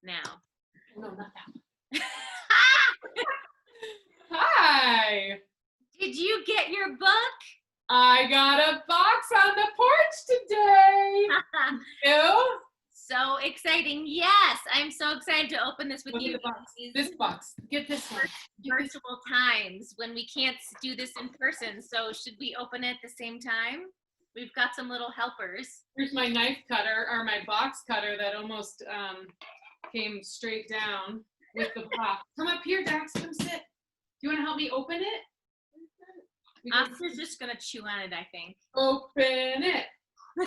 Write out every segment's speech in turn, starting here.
now. No, not that one. Hi. Did you get your book? I got a box on the porch today. You? So exciting. Yes, I'm so excited to open this with Look at you. the box. This box. Get this one. Virtual times when we can't do this in person. So should we open it at the same time? We've got some little helpers. Here's my knife cutter, or my box cutter that almost came straight down with the box. Come up here, Dax. Come sit. Do you want to help me open it? Oscar's just going to chew on it, I think. Open it.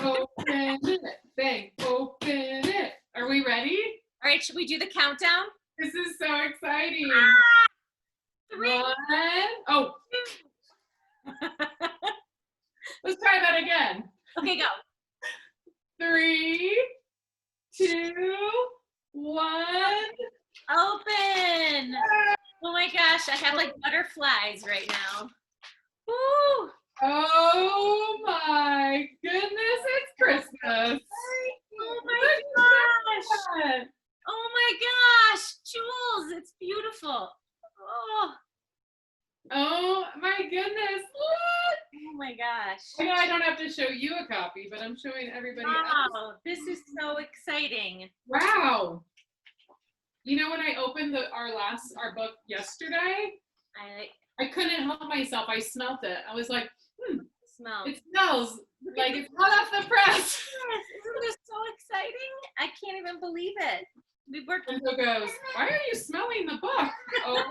Open it. Bang. Open it. Are we ready? All right, should we do the countdown? This is so exciting. 3. 1. Oh. Let's try that again. Okay, go. 3, 2, 1. Open. Oh my gosh, I have like butterflies right now. Woo. Oh my goodness, it's Christmas. Oh my gosh. Oh my gosh, Jules, it's beautiful. Oh my goodness, look. Oh my gosh. I know I don't have to show you a copy, but I'm showing everybody else. Wow, this is so exciting. Wow. You know, when I opened our book yesterday, I couldn't help myself. I smelt it. I was like, it smells like it's hot off the press. Yes, isn't this so exciting? I can't even believe it. We worked. And so goes, why are you smelling the book? Oh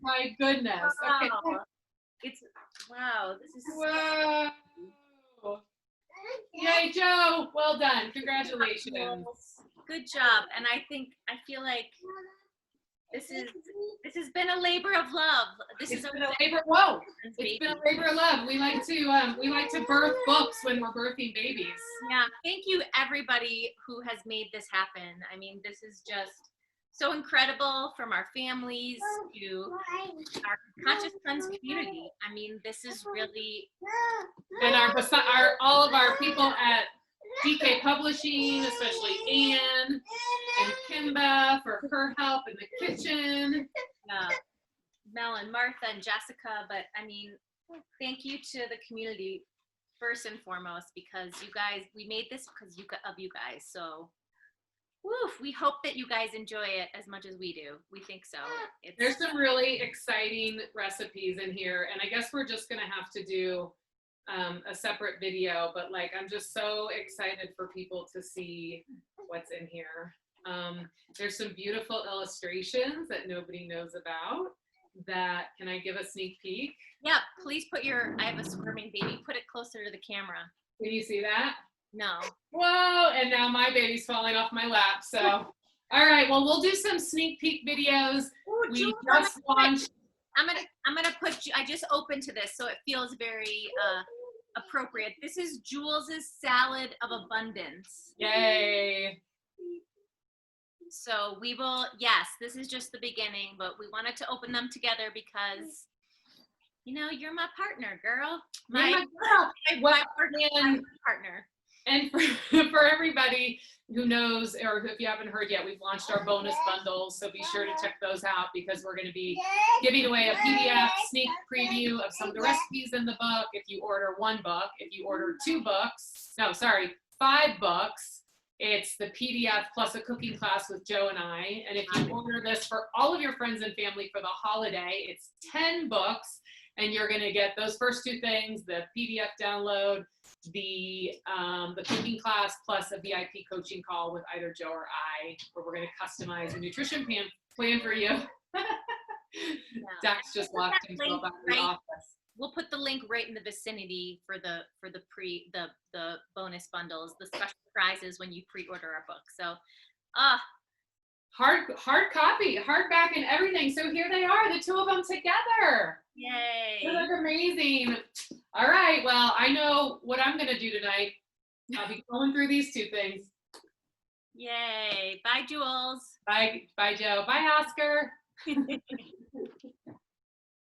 my goodness. Okay. Wow. Wow, this is Whoa. Yay, Joe. Well done. Congratulations. Good job. And I feel like this has been a labor of love. It's been a labor of love. We like to birth books when we're birthing babies. Yeah. Thank you everybody who has made this happen. I mean, this is just so incredible, from our families to our Conscious Sons community. I mean, this is really, and all of our people at DK Publishing, especially Anne and Kimba for her help in the kitchen. Mel and Martha and Jessica, but I mean, thank you to the community first and foremost, because you guys, we made this because of you guys. So, woof, we hope that you guys enjoy it as much as we do. We think so. There's some really exciting recipes in here, and I guess we're just gonna have to do a separate video, but like, I'm just so excited for people to see what's in here. There's some beautiful illustrations that nobody knows about. Can I give a sneak peek? Yeah, please I have a squirming baby, put it closer to the camera. Can you see that? No. Whoa, and now my baby's falling off my lap, so. All right, well, we'll do some sneak peek videos. Ooh, we just launched. I'm gonna put you, I just opened to this, so it feels very appropriate. This is Jules's Salad of Abundance. Yay. So we will, yes, this is just the beginning, but we wanted to open them together because, you know, you're my partner, girl. My partner. And for everybody who knows, or if you haven't heard yet, we've launched our bonus bundles, so be sure to check those out, because we're going to be giving away a PDF sneak preview of some of the recipes in the book. If you order 1 book, if you order 5 books, it's the PDF plus a cooking class with Joe and I. And if you order this for all of your friends and family for the holiday, it's 10 books, and you're going to get those first 2 things: the PDF download, the cooking class, plus a VIP coaching call with either Joe or I, where we're going to customize a nutrition plan for you. Dax just locked himself out of the office. We'll put the link right in the vicinity for the bonus bundles, the special prizes when you pre-order our book. So, hard copy, hardback, and everything. So here they are, the 2 of them together. Yay! They look amazing. All right, well, I know what I'm going to do tonight. I'll be going through these 2 things. Yay! Bye, Jules. Bye, Joe. Bye, Oscar.